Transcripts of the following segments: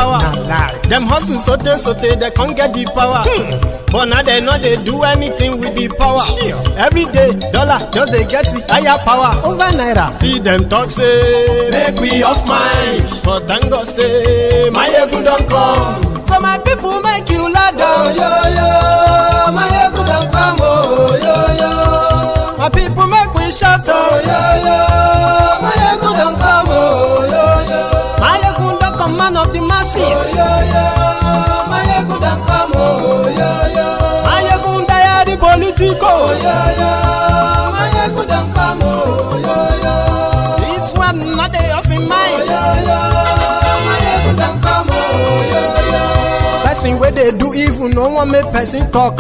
power. Them hustle sote, they can't get the power. But now they know they do anything with the power. Every day, dollar, just they get the higher power. Over naira. Still them talk say, make we off mind. But thank God say, my ego don't come. So my people make you lie down. Yo, yo, my ego don't come. Oh, yo, yo. My people make we shout. Oh, yo, yo. My ego don't come. Oh, yo, yo. My ego don't come, man of the masses. Oh, yo, yo. My ego don't come. Oh, yo, yo. My ego die the political. Oh, yo, yo. My ego don't come. Oh, yo, yo. This one not day off in mind. Oh, yo, yo. My ego don't come. Oh, yo, yo. Person where they do evil, no one make person talk.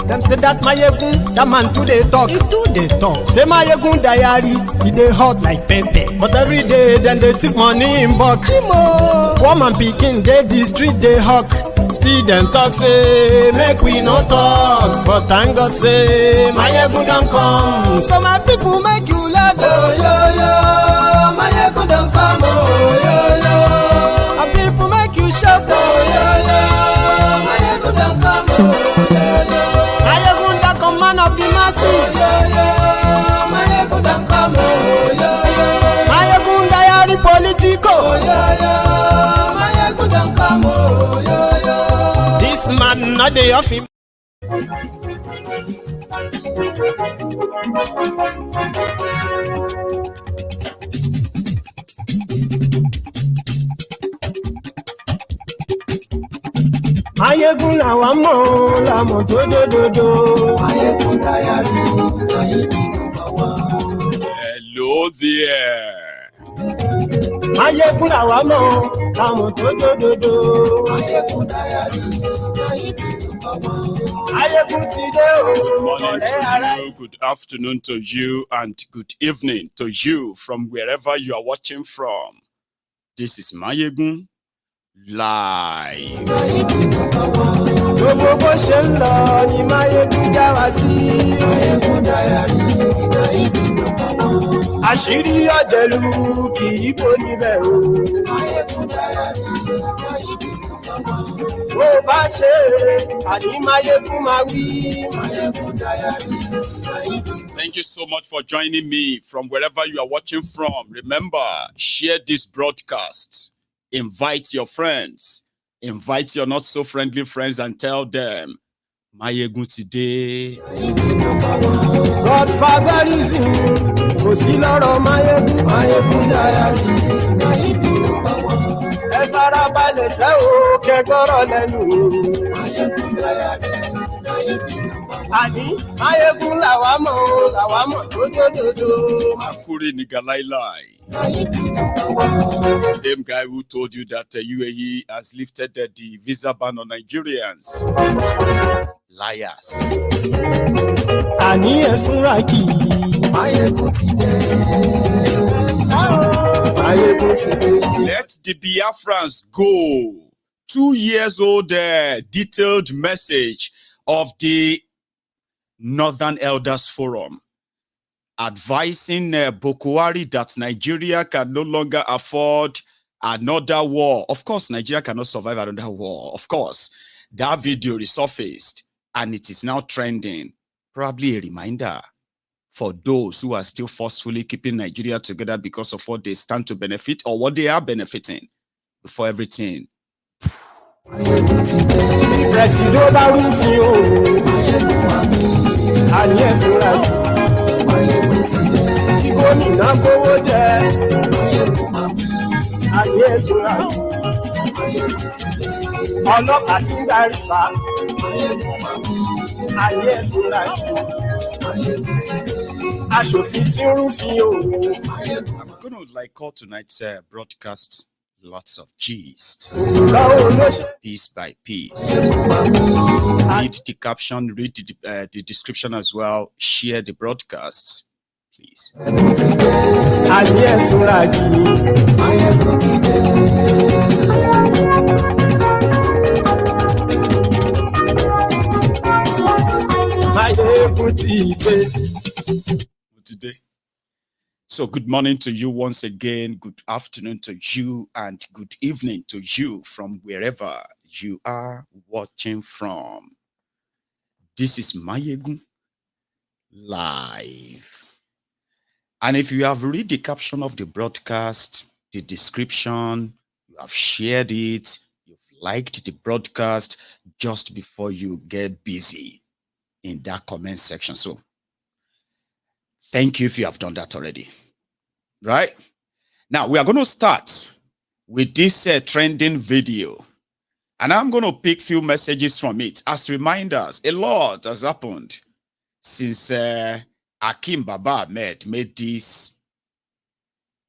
Them say that my yegun, that man too they talk. He too they talk. Say my yegun diary, he they hot like pepper. But every day then they take money in bulk. Woman picking, they the street they hawk. Still them talk say, make we no talk. But thank God say, my yegun don't come. So my people make you laugh. Oh yo yo, my yegun don't come. Oh yo yo, my people make you shout. Oh yo yo, my yegun don't come. Oh yo yo. Man of the masses. My ego don't come. My ego diary political. My ego don't come. This man not the of him. Mayegun la wa mo la mo do. Mayegun diary, Mayegun number one. Hello there. Mayegun la wa mo la mo do. Mayegun diary, Mayegun number one. Mayegun today. Good morning to you, good afternoon to you, and good evening to you from wherever you are watching from. This is Mayegun Live. Gbogbo ṣe ń lọ ni Mayegun já wa sí. Mayegun diary, Mayegun number one. Àṣírí ọ̀jẹ̀lú kì í bò níbẹ̀ o. Mayegun diary, Mayegun number one. Bó bá ṣe àní Mayegun máa wí. Mayegun diary, Mayegun. Thank you so much for joining me from wherever you are watching from. Remember, share this broadcast. Invite your friends. Invite your not so friendly friends and tell them, Mayegun today. Godfatherism, kò sí lọ́rọ̀ Mayegun. Mayegun diary, Mayegun number one. Ẹ farabalẹ̀ sẹ́ o, kẹ́gbọ́rọ̀ lẹ́nu. Mayegun diary, Mayegun number one. Àní Mayegun làwa mọ̀ dódódódó. Akure Nigalailai. Same guy who told you that UAE has lifted the visa ban on Nigerians. Liars. Àní ẹ̀sùn ràkì. Mayegun today. Let the Biafrans go. 2 years old detailed message of the Northern Elders Forum advising Buhari that Nigeria can no longer afford another war. Of course, Nigeria cannot survive another war. Of course, that video resurfaced and it is now trending. Probably a reminder for those who are still forcefully keeping Nigeria together because of what they stand to benefit or what they are benefiting before everything. Ọlọ́pàá tí ń darí fa. Ayé ìṣúra aṣòfin tí ń rúfin òun. I'm going to call tonight's broadcast lots of gists. Piece by piece. Read the caption, read the description as well. Share the broadcasts, please. Ayé ìṣúra So good morning to you once again, good afternoon to you, and good evening to you from wherever you are watching from. This is Mayegun live. And if you have read the caption of the broadcast, the description, you have shared it, you've liked the broadcast just before you get busy in that comment section. So thank you if you have done that already. Right? Now, we are going to start with this trending video. And I'm going to pick few messages from it as reminders. A lot has happened since Akim Baba Ahmed made this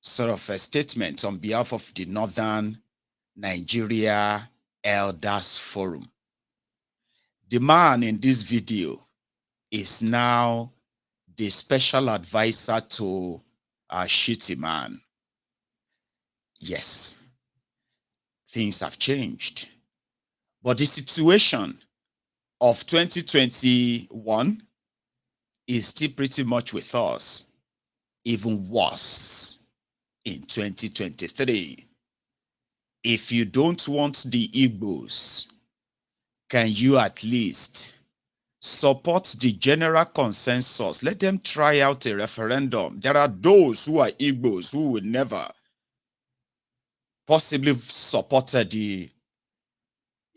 sort of a statement on behalf of the Northern Nigeria Elders Forum. The man in this video is now the special advisor to Shitty Man. Yes, things have changed. But the situation of 2021 is still pretty much with us, even worse in 2023. If you don't want the Igbos, can you at least support the general consensus? Let them try out a referendum. There are those who are Igbos who would never possibly support the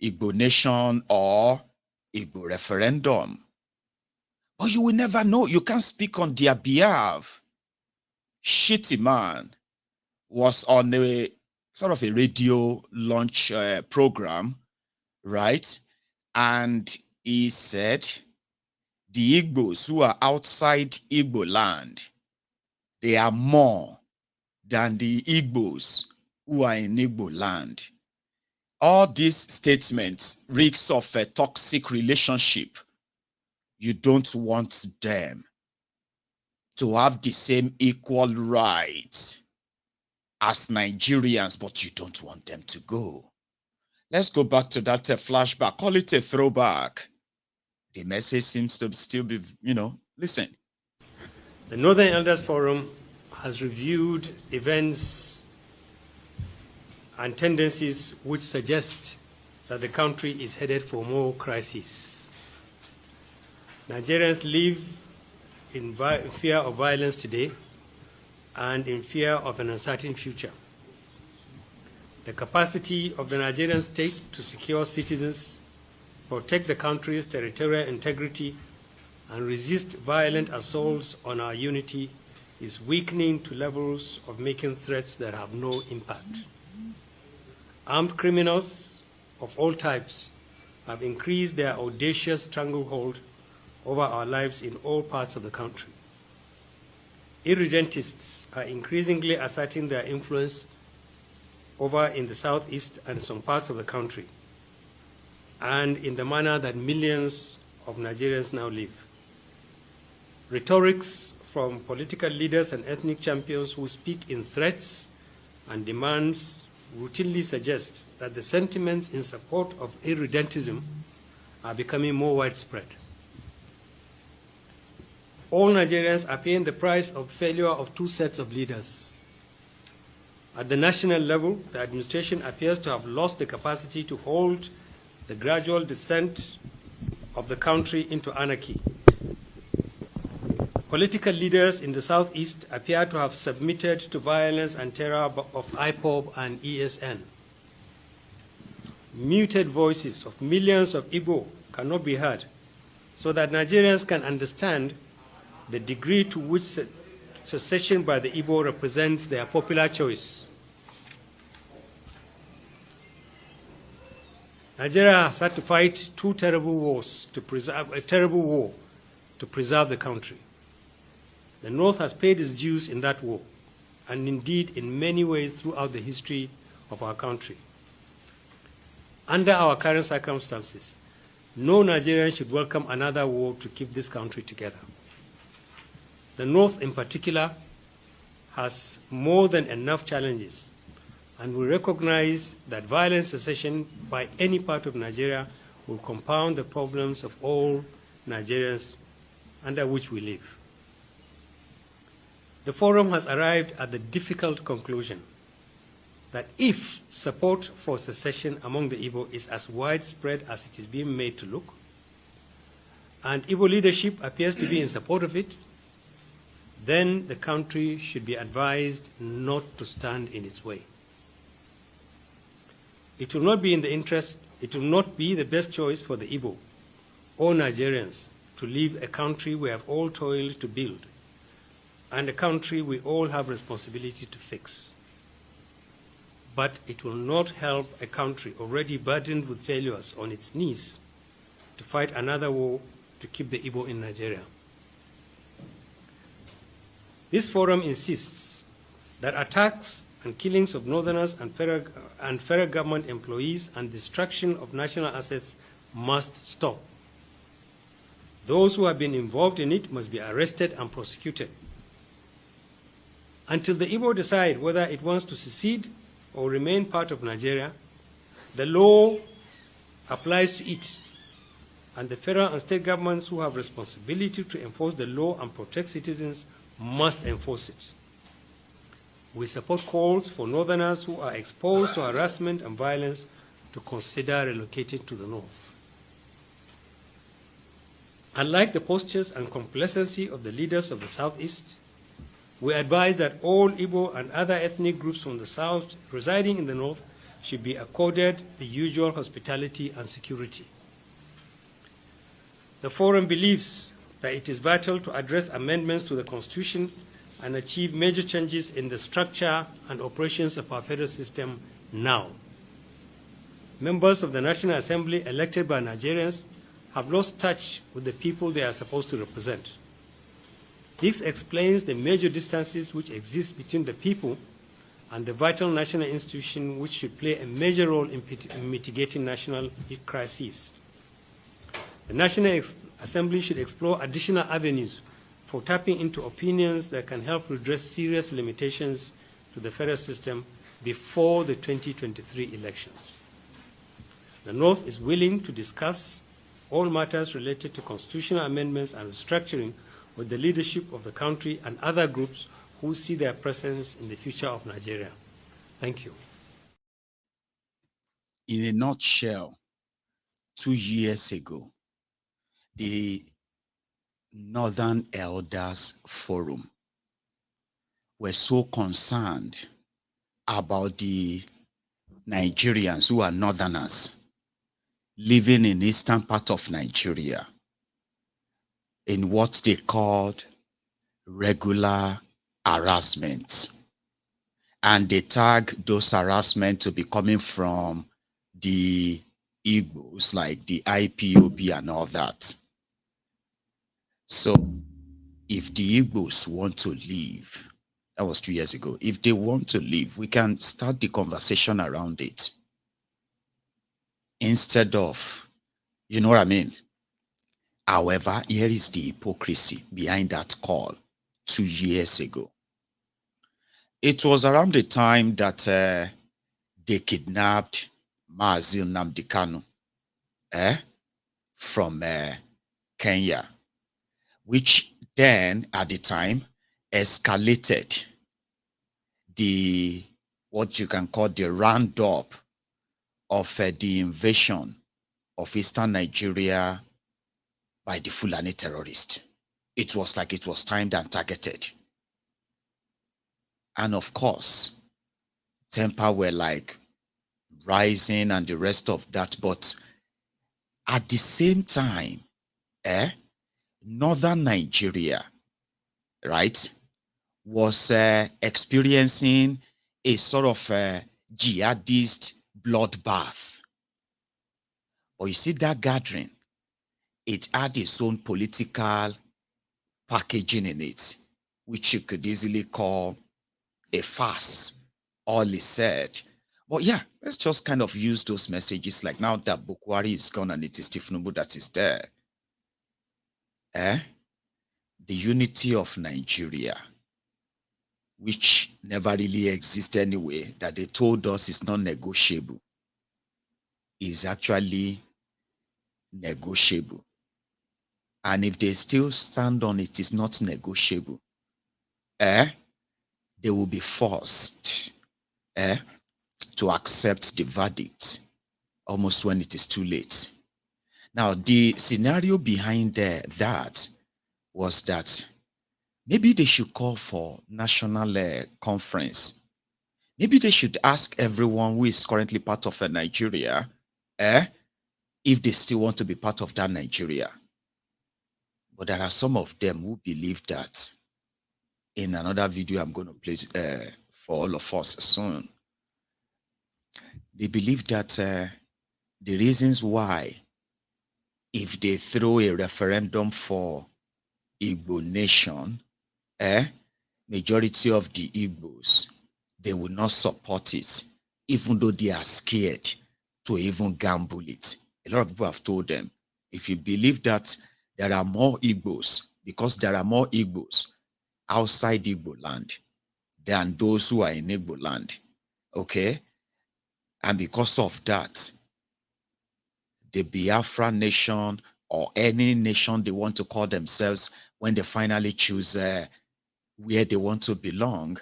Igbo nation or Igbo referendum. But you will never know. You can't speak on their behalf. Shitty Man was on a sort of a radio launch program, right? And he said the Igbos who are outside Igbo land, they are more than the Igbos who are in Igbo land. All these statements reeks of a toxic relationship. You don't want them to have the same equal rights as Nigerians, but you don't want them to go. Let's go back to that flashback. Call it a throwback. The message seems to still be, listen. The Northern Elders Forum has reviewed events and tendencies which suggest that the country is headed for more crises. Nigerians live in fear of violence today and in fear of an uncertain future. The capacity of the Nigerian state to secure citizens, protect the country's territorial integrity, and resist violent assaults on our unity is weakening to levels of making threats that have no impact. Armed criminals of all types have increased their audacious stranglehold over our lives in all parts of the country. Irredentists are increasingly asserting their influence over in the southeast and some parts of the country, and in the manner that millions of Nigerians now live. Rhetorics from political leaders and ethnic champions who speak in threats and demands routinely suggest that the sentiments in support of irredentism are becoming more widespread. All Nigerians are paying the price of failure of two sets of leaders. At the national level, the administration appears to have lost the capacity to hold the gradual descent of the country into anarchy. Political leaders in the southeast appear to have submitted to violence and terror of IPOB and ESN. Muted voices of millions of Igbo cannot be heard, so that Nigerians can understand the degree to which secession by the Igbo represents their popular choice. Nigeria has had to fight two terrible wars to preserve the country. The North has paid its dues in that war, and indeed in many ways throughout the history of our country. Under our current circumstances, no Nigerian should welcome another war to keep this country together. The North in particular has more than enough challenges, and we recognize that violent secession by any part of Nigeria will compound the problems of all Nigerians under which we live. The forum has arrived at the difficult conclusion that if support for secession among the Igbo is as widespread as it is being made to look, and Igbo leadership appears to be in support of it, then the country should be advised not to stand in its way. It will not be the best choice for the Igbo or Nigerians to leave a country we have all toiled to build and a country we all have responsibility to fix. But it will not help a country already burdened with failures on its knees to fight another war to keep the Igbo in Nigeria. This forum insists that attacks and killings of northerners and federal government employees and destruction of national assets must stop. Those who have been involved in it must be arrested and prosecuted. Until the Igbo decide whether it wants to secede or remain part of Nigeria, the law applies to it, and the federal and state governments who have responsibility to enforce the law and protect citizens must enforce it. We support calls for northerners who are exposed to harassment and violence to consider relocating to the north. Unlike the postures and complacency of the leaders of the southeast, we advise that all Igbo and other ethnic groups from the south residing in the north should be accorded the usual hospitality and security. The forum believes that it is vital to address amendments to the Constitution and achieve major changes in the structure and operations of our federal system now. Members of the National Assembly elected by Nigerians have lost touch with the people they are supposed to represent. This explains the major distances which exist between the people and the vital national institution which should play a major role in mitigating national crises. The National Assembly should explore additional avenues for tapping into opinions that can help redress serious limitations to the federal system before the 2023 elections. The North is willing to discuss all matters related to constitutional amendments and restructuring with the leadership of the country and other groups who see their presence in the future of Nigeria. Thank you. In a nutshell, 2 years ago, the Northern Elders Forum were so concerned about the Nigerians who are Northerners living in eastern part of Nigeria in what they called regular harassment. And they tag those harassment to be coming from the Igbos, like the IPOB and all that. So if the Igbos want to leave, that was 2 years ago, if they want to leave, we can start the conversation around it. Instead of, you know what I mean? However, here is the hypocrisy behind that call 2 years ago. It was around the time that they kidnapped Mazi Nnamdi Kanu from Kenya, which then at the time escalated the, what you can call the roundup of the invasion of eastern Nigeria by the Fulani terrorists. It was like it was timed and targeted. And of course, temper were like rising and the rest of that. But at the same time, northern Nigeria, right, was experiencing a sort of jihadist bloodbath. But you see that gathering, it had its own political packaging in it, which you could easily call a farce, all is said. But yeah, let's just kind of use those messages like now that Bukwari is gone and it is Tifnubu that is there. The unity of Nigeria, which never really exists anyway, that they told us is not negotiable, is actually negotiable. And if they still stand on it is not negotiable, they will be forced to accept the verdict almost when it is too late. Now, the scenario behind that was that maybe they should call for national conference. Maybe they should ask everyone who is currently part of Nigeria if they still want to be part of that Nigeria. But there are some of them who believe that. In another video I'm going to play for all of us soon, they believe that the reasons why, if they throw a referendum for Igbo nation, majority of the Igbos, they will not support it, even though they are scared to even gamble it. A lot of people have told them, if you believe that there are more Igbos, because there are more Igbos outside Igbo land than those who are in Igbo land, okay? And because of that, the Biafra nation or any nation they want to call themselves, when they finally choose where they want to belong,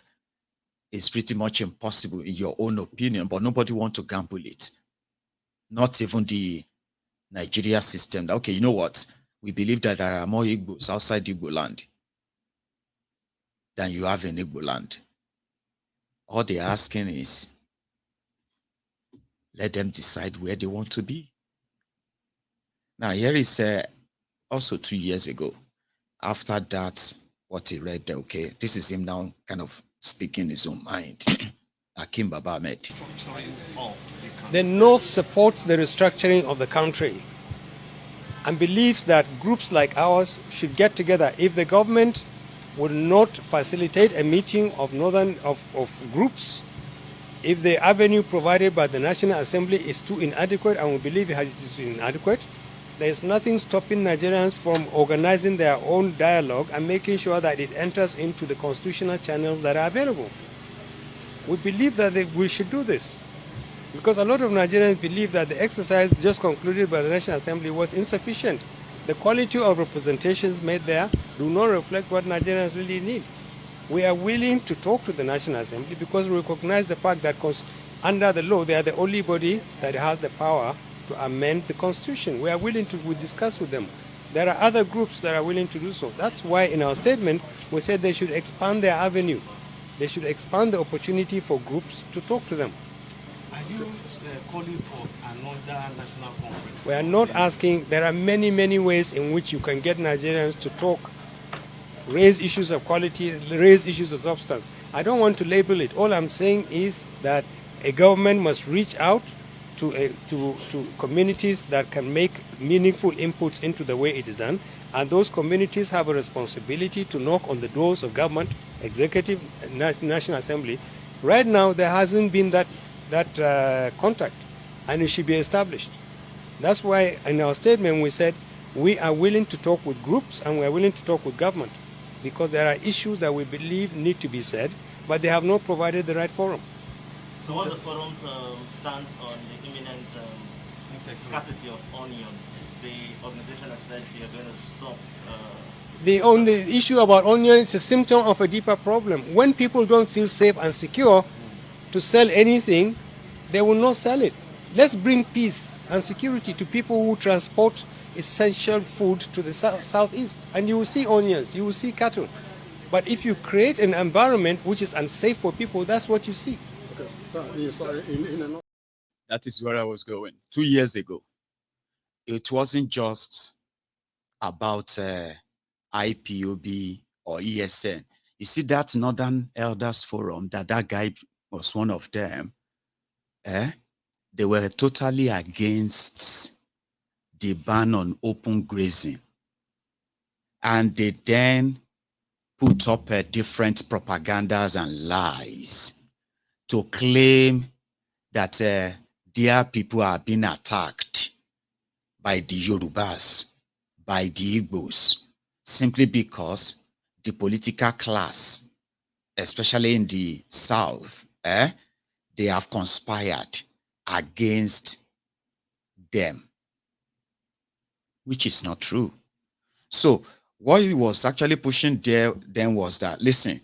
is pretty much impossible in your own opinion, but nobody wants to gamble it. Not even the Nigeria system. Okay, you know what? We believe that there are more Igbos outside Igbo land than you have in Igbo land. All they're asking is, let them decide where they want to be. Now, here is also 2 years ago. After that, what he read there, okay, this is him now kind of speaking his own mind. Akim Baba Ahmed. The North supports the restructuring of the country and believes that groups like ours should get together. If the government would not facilitate a meeting of groups, if the avenue provided by the National Assembly is too inadequate, and we believe it is inadequate, there is nothing stopping Nigerians from organizing their own dialogue and making sure that it enters into the constitutional channels that are available. We believe that we should do this because a lot of Nigerians believe that the exercise just concluded by the National Assembly was insufficient. The quality of representations made there do not reflect what Nigerians really need. We are willing to talk to the National Assembly because we recognize the fact that under the law, they are the only body that has the power to amend the Constitution. We are willing to discuss with them. There are other groups that are willing to do so. That's why in our statement, we said they should expand their avenue. They should expand the opportunity for groups to talk to them. Are you calling for another national conference? We are not asking. There are many, many ways in which you can get Nigerians to talk, raise issues of quality, raise issues of substance. I don't want to label it. All I'm saying is that a government must reach out to communities that can make meaningful inputs into the way it is done, and those communities have a responsibility to knock on the doors of government, executive, National Assembly. Right now, there hasn't been that contact, and it should be established. That's why in our statement we said we are willing to talk with groups and we are willing to talk with government because there are issues that we believe need to be said, but they have not provided the right forum. So what's the forum's stance on the imminent scarcity of onion? The organization has said they are going to stop. The issue about onion is a symptom of a deeper problem. When people don't feel safe and secure to sell anything, they will not sell it. Let's bring peace and security to people who transport essential food to the southeast. And you will see onions, you will see cattle. But if you create an environment which is unsafe for people, that's what you see. That is where I was going. 2 years ago, it wasn't just about IPOB or ESN. You see that Northern Elders Forum, that guy was one of them. They were totally against the ban on open grazing. And they then put up different propagandas and lies to claim that their people are being attacked by the Yorubas, by the Igbos, simply because the political class, especially in the South, they have conspired against them, which is not true. So what he was actually pushing there then was that, listen,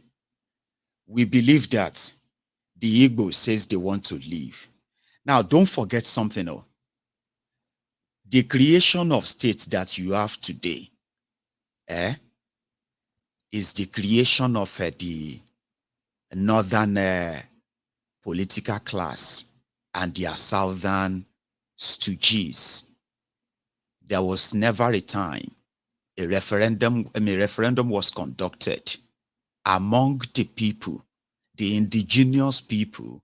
we believe that the Igbo says they want to leave. Now, don't forget something. Oh. The creation of states that you have today is the creation of the northern political class and their southern stooges. There was never a time a referendum was conducted among the people, the indigenous people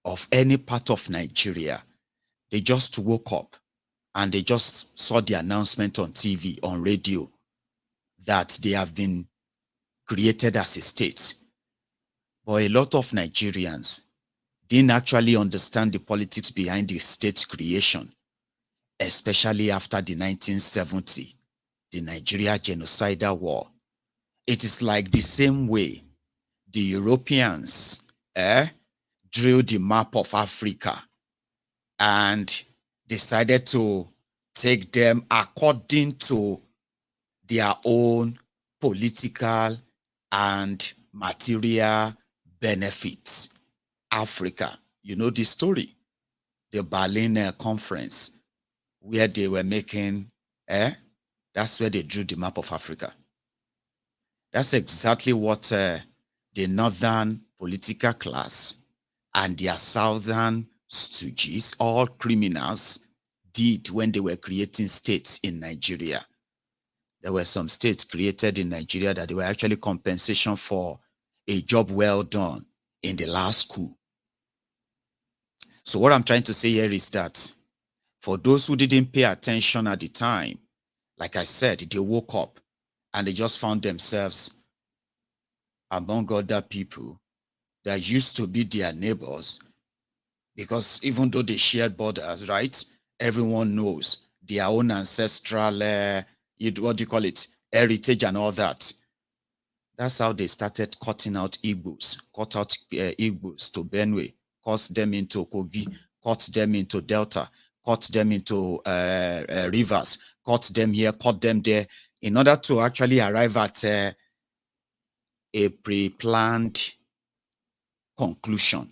of any part of Nigeria. They just woke up and they just saw the announcement on TV, on radio, that they have been created as a state. But a lot of Nigerians didn't actually understand the politics behind the state creation, especially after the 1970, the Nigeria genocidal war. It is like the same way the Europeans drew the map of Africa and decided to take them according to their own political and material benefits. Africa, you know the story, the Berlin Conference, where they were making, that's where they drew the map of Africa. That's exactly what the northern political class and their southern stooges, all criminals, did when they were creating states in Nigeria. There were some states created in Nigeria that they were actually compensation for a job well done in the last coup. So what I'm trying to say here is that for those who didn't pay attention at the time, like I said, they woke up and they just found themselves among other people that used to be their neighbors, because even though they shared borders, right, everyone knows their own ancestral, what do you call it, heritage and all that. That's how they started cutting out Igbos, cut out Igbos to Benue, cut them into Kogi, cut them into Delta, cut them into rivers, cut them here, cut them there, in order to actually arrive at a pre-planned conclusion.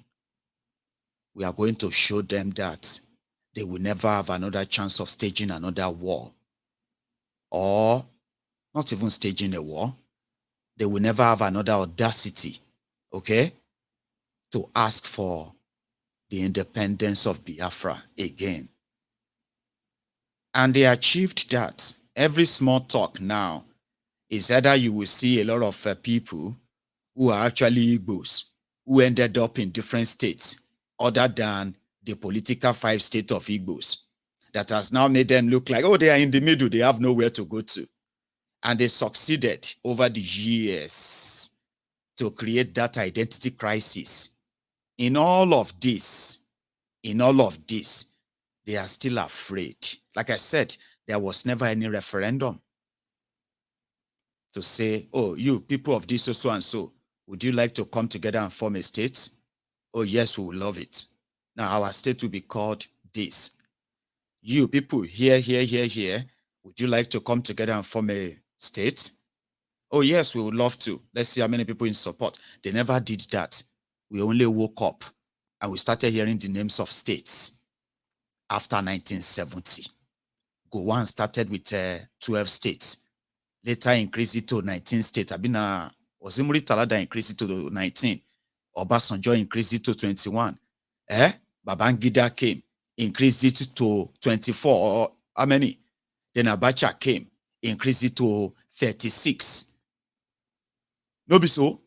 We are going to show them that they will never have another chance of staging another war, or not even staging a war. They will never have another audacity, okay, to ask for the independence of Biafra again. And they achieved that. Every small talk now is either you will see a lot of people who are actually Igbos, who ended up in different states other than the political 5 states of Igbos, that has now made them look like, oh, they are in the middle, they have nowhere to go to. And they succeeded over the years to create that identity crisis. In all of this, they are still afraid. Like I said, there was never any referendum to say, oh, you people of this so and so, would you like to come together and form a state? Oh, yes, we will love it. Now our state will be called this. You people here, would you like to come together and form a state? Oh, yes, we would love to. Let's see how many people in support. They never did that. We only woke up and we started hearing the names of states after 1970. Gowan started with 12 states. Later increased it to 19 states. Abina Osimuri Talada increased it to 19. Obasanjo increased it to 21. Babangida came, increased it to 24. Or how many? Then Abacha came, increased it to 36. No be so.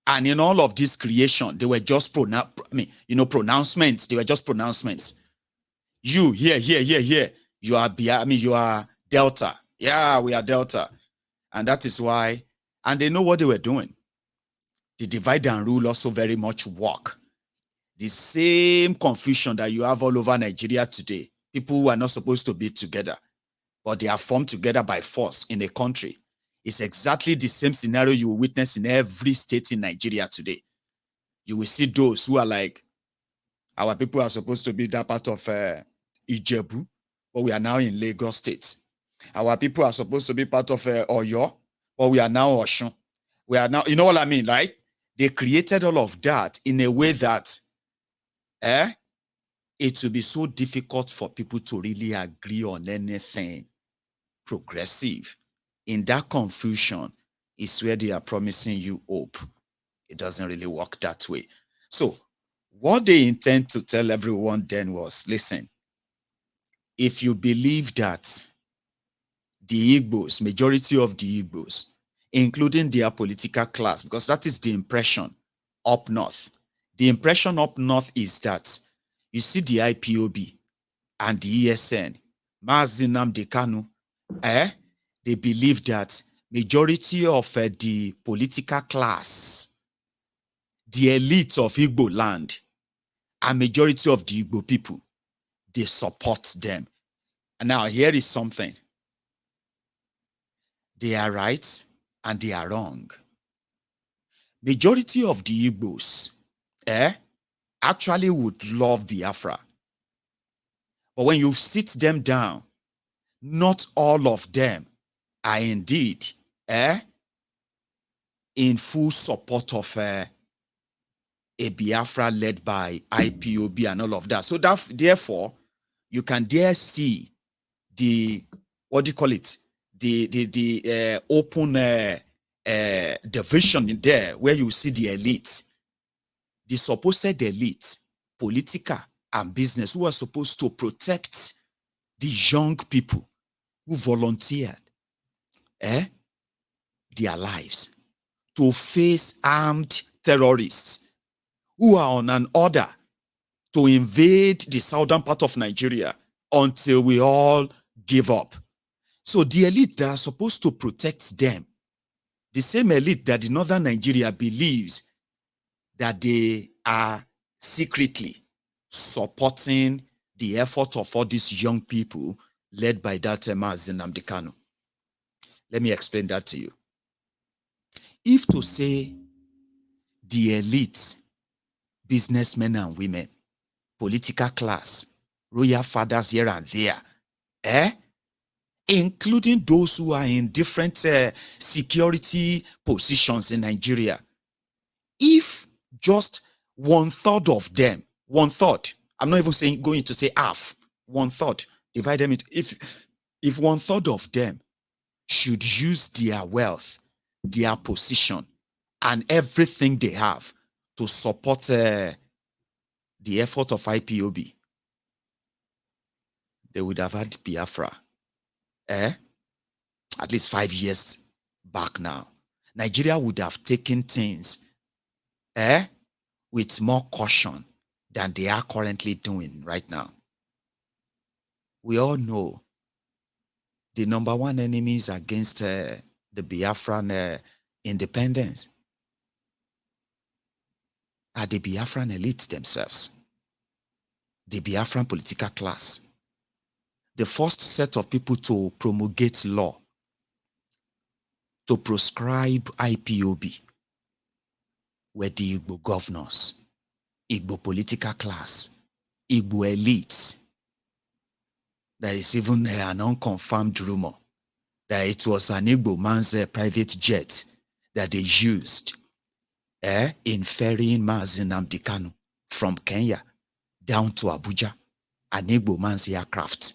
And in all of this creation, they were just pronouncements. They were just pronouncements. You here. You are you are Delta. Yeah, we are Delta. And that is why, and they know what they were doing. The divide and rule also very much work. The same confusion that you have all over Nigeria today. People who are not supposed to be together, but they are formed together by force in a country. It's exactly the same scenario you will witness in every state in Nigeria today. You will see those who are like, our people are supposed to be that part of Ijebu, but we are now in Lagos State. Our people are supposed to be part of Oyo, but we are now Osun. We are now, you know what I mean, right? They created all of that in a way that it will be so difficult for people to really agree on anything progressive. In that confusion is where they are promising you hope. It doesn't really work that way. So what they intend to tell everyone then was, listen, if you believe that the Igbos, majority of the Igbos, including their political class, because that is the impression up north. The impression up north is that you see the IPOB and the ESN, Mazi Nnamdi Kanu, they believe that majority of the political class, the elite of Igbo land, and majority of the Igbo people, they support them. And now here is something. They are right and they are wrong. Majority of the Igbos actually would love Biafra. But when you sit them down, not all of them are indeed in full support of a Biafra led by IPOB and all of that. So that, therefore, you can there see the, what do you call it? The open division in there where you see the elite, the supposed elite, political and business, who are supposed to protect the young people who volunteered their lives to face armed terrorists who are on an order to invade the southern part of Nigeria until we all give up. So the elite that are supposed to protect them, the same elite that the northern Nigeria believes that they are secretly supporting the effort of all these young people led by that Mazi Nnamdi Kanu. Let me explain that to you. If to say the elite, businessmen and women, political class, royal fathers here and there, including those who are in different security positions in Nigeria, if just 1/3 of them, 1/3, I'm not even going to say half, 1/3, divide them into, if 1/3 of them should use their wealth, their position, and everything they have to support the effort of IPOB, they would have had Biafra at least 5 years back now. Nigeria would have taken things with more caution than they are currently doing right now. We all know the number one enemies against the Biafran independence are the Biafran elites themselves, the Biafran political class. The first set of people to promulgate law, to proscribe IPOB, were the Igbo governors, Igbo political class, Igbo elites. There is even an unconfirmed rumor that it was an Igbo man's private jet that they used in ferrying Mazi Nnamdi Kanu from Kenya down to Abuja, an Igbo man's aircraft.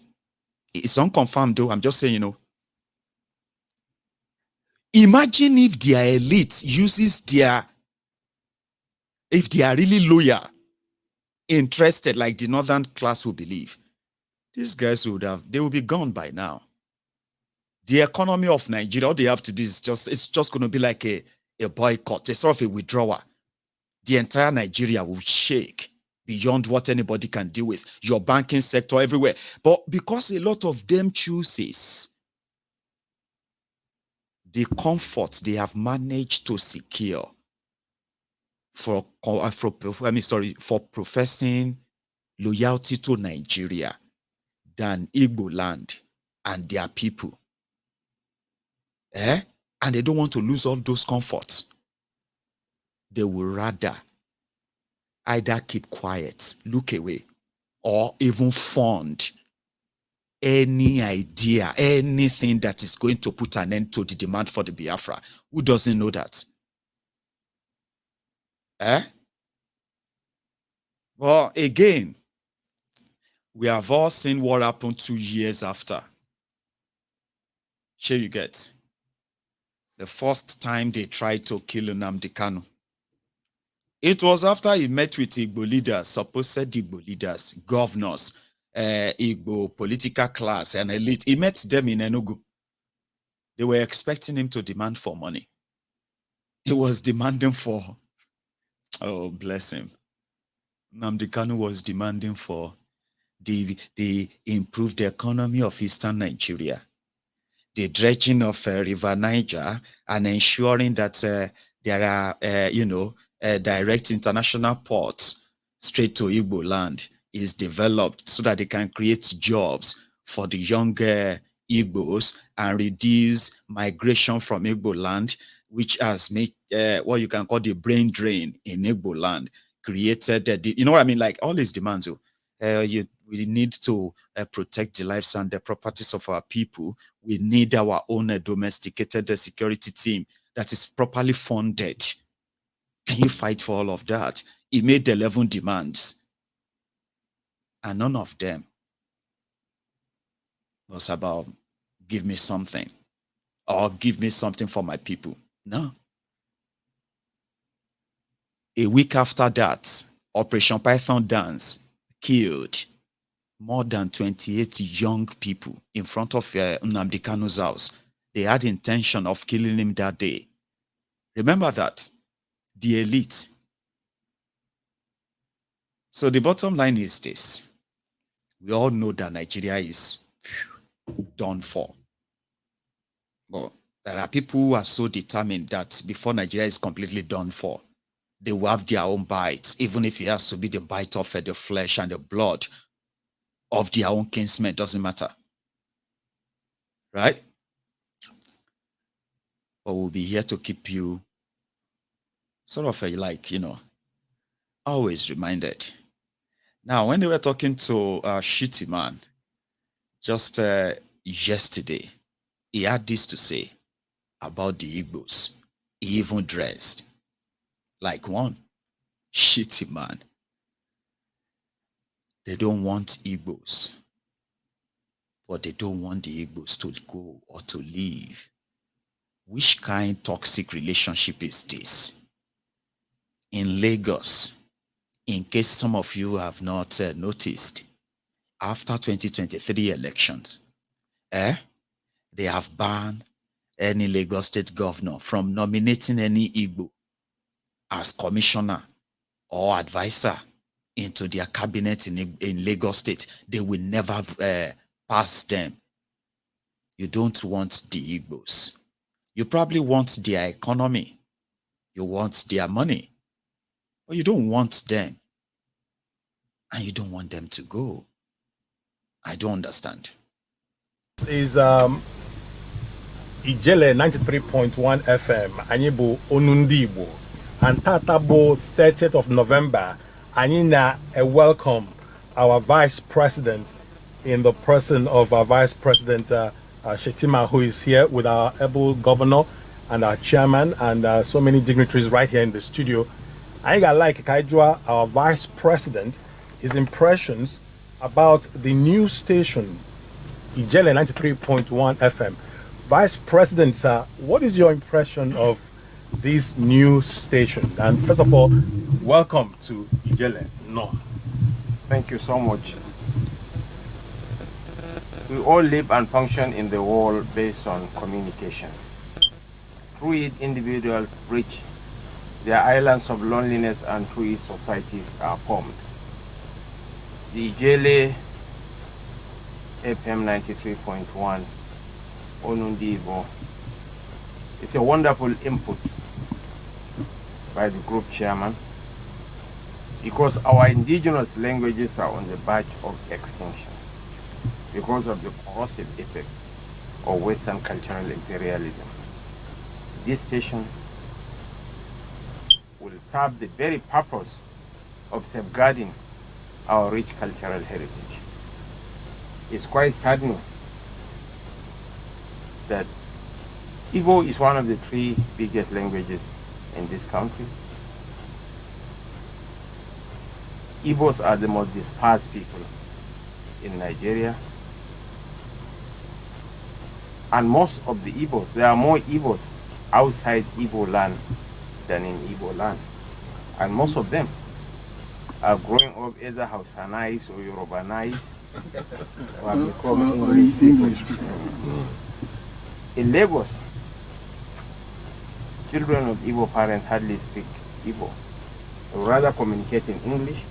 It's unconfirmed though, I'm just saying, Imagine if their elite uses if they are really loyal, interested like the northern class will believe, these guys they will be gone by now. The economy of Nigeria, all they have to do is it's just going to be like a boycott, a sort of a withdrawal. The entire Nigeria will shake beyond what anybody can deal with. Your banking sector, everywhere. But because a lot of them chooses the comfort they have managed to secure for professing loyalty to Nigeria than Igbo land and their people. And they don't want to lose all those comforts. They will rather either keep quiet, look away, or even fund any idea, anything that is going to put an end to the demand for the Biafra. Who doesn't know that? Eh? Well, again, we have all seen what happened 2 years after. Sure you get. The first time they tried to kill Nnamdi Kanu. It was after he met with Igbo leaders, supposed Igbo leaders, governors, Igbo political class and elite. He met them in Enugu. They were expecting him to demand for money. He was demanding for, oh, bless him. Nnamdi Kanu was demanding for the improved economy of Eastern Nigeria, the dredging of River Niger, and ensuring that there are, direct international ports straight to Igbo land is developed so that they can create jobs for the younger Igbos and reduce migration from Igbo land, which has made what you can call the brain drain in Igbo land, created, you know what I mean? Like all these demands, we need to protect the lives and the properties of our people. We need our own domesticated security team that is properly funded. Can you fight for all of that? He made 11 demands, and none of them was about give me something or give me something for my people. No. A week after that, Operation Python Dance killed more than 28 young people in front of Nnamdi Kanu's house. They had intention of killing him that day. Remember that. The elite. So the bottom line is this. We all know that Nigeria is done for. But there are people who are so determined that before Nigeria is completely done for, they will have their own bites, even if it has to be the bite of the flesh and the blood of their own kinsmen, doesn't matter. Right? But we'll be here to keep you sort of always reminded. Now, when they were talking to Shitty Man just yesterday, he had this to say about the Igbos. He even dressed like one shitty man. They don't want Igbos, but they don't want the Igbos to go or to leave. Which kind of toxic relationship is this? In Lagos, in case some of you have not noticed, after 2023 elections, they have banned any Lagos state governor from nominating any Igbo as commissioner or advisor into their cabinet in Lagos state. They will never pass them. You don't want the Igbos. You probably want their economy. You want their money. But you don't want them. And you don't want them to go. I don't understand. This is Ijele 93.1 FM. Anyibu Onundibo. And Tatabo 30th of November. Anina welcome our Vice President in the person of our Vice President Shetima, who is here with our able governor and our chairman and so many dignitaries right here in the studio. I got like Kaijua, our Vice President, his impressions about the new station, Ijele 93.1 FM. Vice President, sir, what is your impression of this new station? And first of all, welcome to Ijele. No. Thank you so much. We all live and function in the world based on communication. Through it, individuals reach their islands of loneliness, and through it, societies are formed. The Ijele FM 93.1 Onundibo is a wonderful input by the group chairman, because our indigenous languages are on the verge of extinction because of the corrosive effects of Western cultural imperialism. This station will serve the very purpose of safeguarding our rich cultural heritage. It's quite saddening that Igbo is one of the 3 biggest languages in this country. Igbos are the most dispersed people in Nigeria. And most of the Igbos, there are more Igbos outside Igbo land than in Igbo land. And most of them are growing up either Hausanized or Yorubanized or have become English people. In Lagos, children of Igbo parents hardly speak Igbo. They rather communicate in English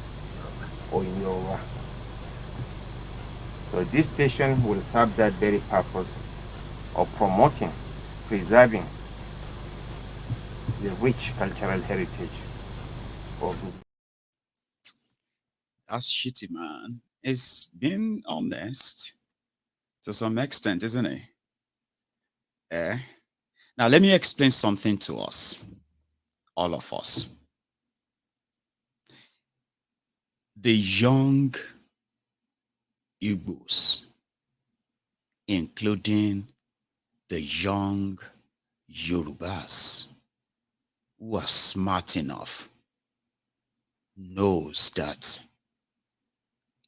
or in Yoruba. So this station will serve that very purpose of promoting, preserving the rich cultural heritage of That's shitty, man. It's being honest to some extent, isn't it? Eh? Now, let me explain something to us, all of us. The young Igbos, including the young Yorubas, who are smart enough, knows that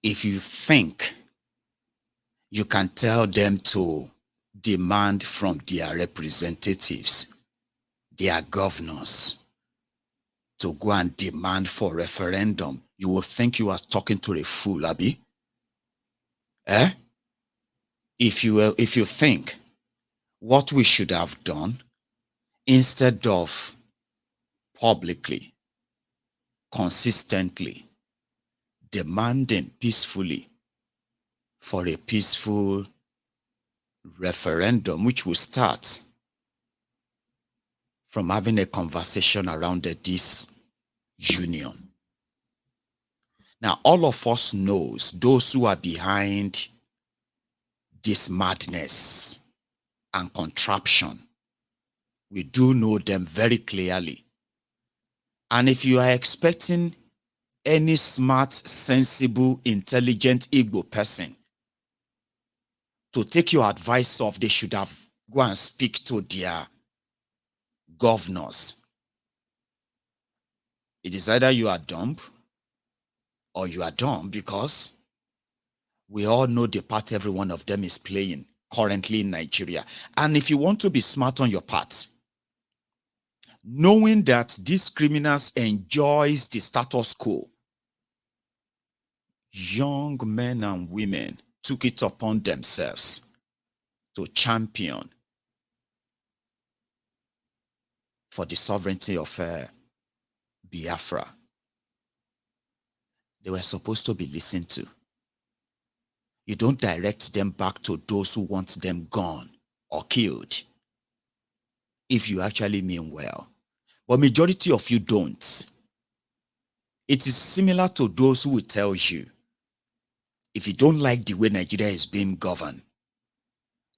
if you think you can tell them to demand from their representatives, their governors, to go and demand for referendum, you will think you are talking to a fool, Abi. Eh? If you think what we should have done, instead of publicly, consistently demanding peacefully for a peaceful referendum, which will start from having a conversation around this union. Now, all of us knows those who are behind this madness and contraption. We do know them very clearly. And if you are expecting any smart, sensible, intelligent Igbo person to take your advice off, they should have go and speak to their governors. It is either you are dumb or you are dumb, because we all know the part every one of them is playing currently in Nigeria. And if you want to be smart on your part, knowing that these criminals enjoys the status quo, young men and women took it upon themselves to champion for the sovereignty of Biafra. They were supposed to be listened to. You don't direct them back to those who want them gone or killed, if you actually mean well. But majority of you don't. It is similar to those who will tell you, if you don't like the way Nigeria is being governed,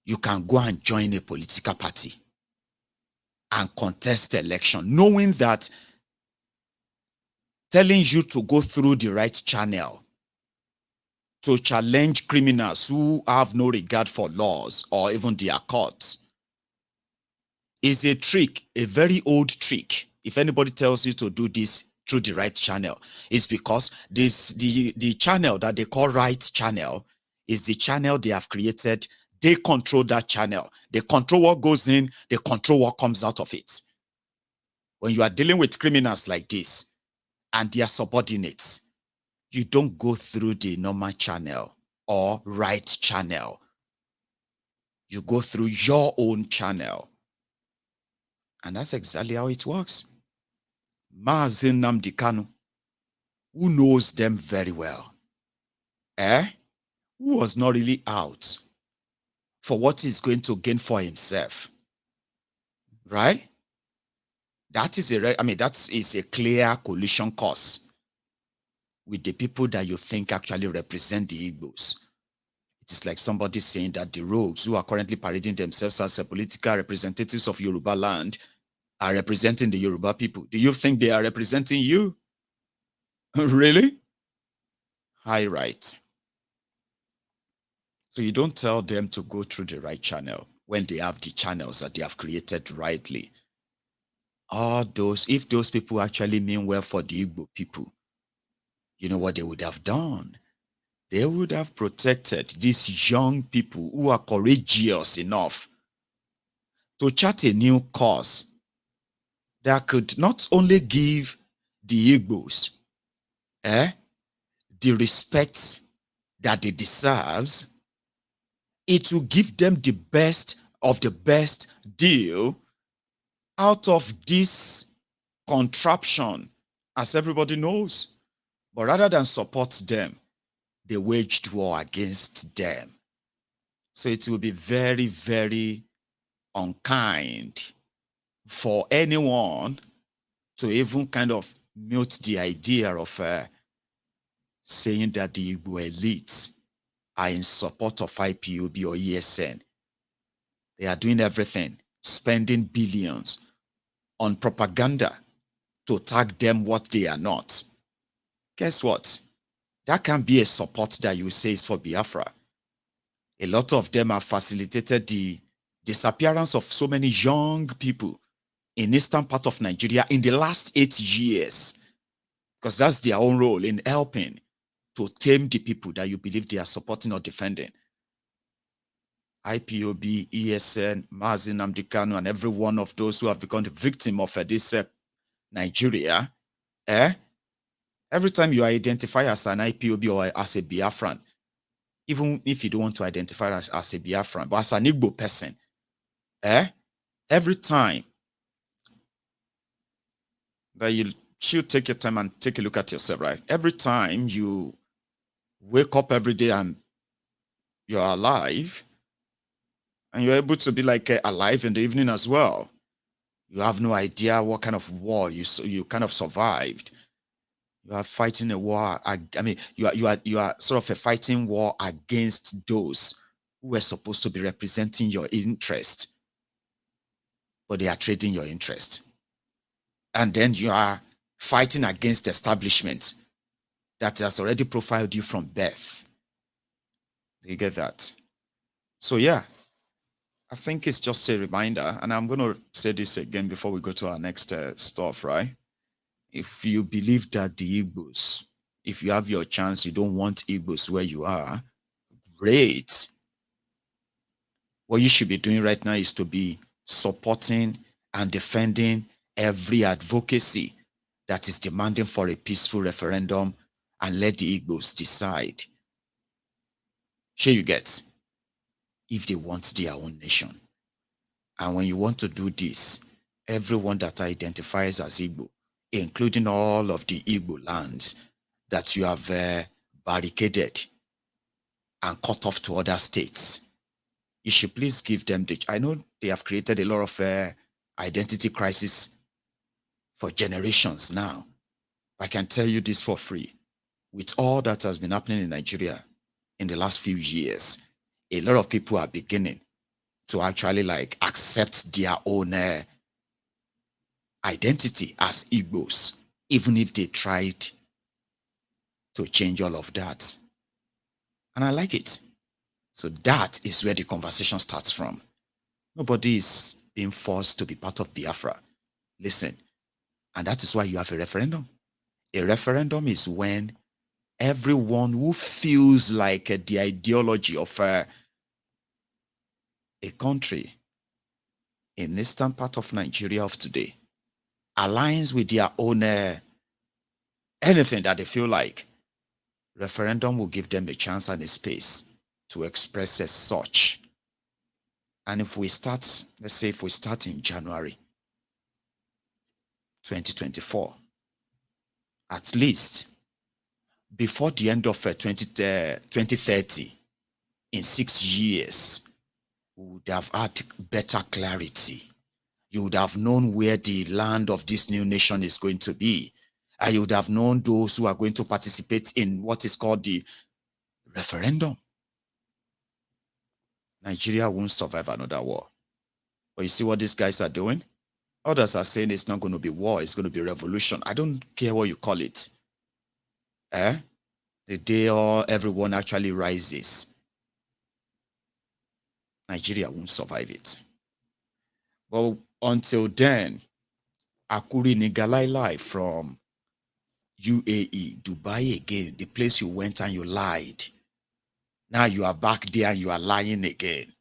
you can go and join a political party and contest the election, knowing that telling you to go through the right channel to challenge criminals who have no regard for laws or even their courts is a trick, a very old trick. If anybody tells you to do this through the right channel, it's because the channel that they call right channel is the channel they have created. They control that channel. They control what goes in, they control what comes out of it. When you are dealing with criminals like this and their subordinates, you don't go through the normal channel or right channel. You go through your own channel. And that's exactly how it works. Mazi Nnamdi Kanu, who knows them very well, who was not really out for what he's going to gain for himself, right? That is a clear collision course with the people that you think actually represent the Igbos. It is like somebody saying that the rogues who are currently parading themselves as political representatives of Yoruba land are representing the Yoruba people. Do you think they are representing you? Really? High right. So you don't tell them to go through the right channel when they have the channels that they have created rightly. If those people actually mean well for the Igbo people, you know what they would have done? They would have protected these young people who are courageous enough to chart a new course that could not only give the Igbos the respect that they deserve, it will give them the best of the best deal out of this contraption, as everybody knows. But rather than support them, they waged war against them. So it will be very, very unkind for anyone to even kind of mute the idea of saying that the Igbo elites are in support of IPOB or ESN. They are doing everything, spending billions on propaganda to tag them what they are not. Guess what? That can be a support that you say is for Biafra. A lot of them have facilitated the disappearance of so many young people in eastern part of Nigeria in the last 8 years, because that's their own role in helping to tame the people that you believe they are supporting or defending. IPOB, ESN, Mazi Nnamdi Kanu, and every one of those who have become the victim of this Nigeria, every time you identify as an IPOB or as a Biafran, even if you don't want to identify as a Biafran, but as an Igbo person, every time that you should take your time and take a look at yourself, right? Every time you wake up every day and you're alive, and you're able to be like alive in the evening as well, you have no idea what kind of war you kind of survived. You are fighting a war. I mean, you are sort of a fighting war against those who were supposed to be representing your interest, but they are trading your interest. And then you are fighting against establishment that has already profiled you from birth. Do you get that? So yeah, I think it's just a reminder, and I'm going to say this again before we go to our next stuff, right? If you believe that the Igbos, if you have your chance, you don't want Igbos where you are, great. What you should be doing right now is to be supporting and defending every advocacy that is demanding for a peaceful referendum and let the Igbos decide. Sure you get, if they want their own nation. And when you want to do this, everyone that identifies as Igbo, including all of the Igbo lands that you have barricaded and cut off to other states, you should please give them I know they have created a lot of identity crisis for generations now. I can tell you this for free. With all that has been happening in Nigeria in the last few years, a lot of people are beginning to actually like accept their own identity as Igbos, even if they tried to change all of that. And I like it. So that is where the conversation starts from. Nobody is being forced to be part of Biafra. Listen, and that is why you have a referendum. A referendum is when everyone who feels like the ideology of a country in eastern part of Nigeria of today aligns with their own anything that they feel like, referendum will give them a chance and a space to express as such. And if we start, let's say if we start in January 2024, at least before the end of 2030, in 6 years, we would have had better clarity. You would have known where the land of this new nation is going to be. And you would have known those who are going to participate in what is called the referendum. Nigeria won't survive another war. But you see what these guys are doing? Others are saying it's not going to be war, it's going to be revolution. I don't care what you call it. The day everyone actually rises, Nigeria won't survive it. Well, until then, Akuri Nigalailai from UAE, Dubai again, the place you went and you lied. Now you are back there and you are lying again.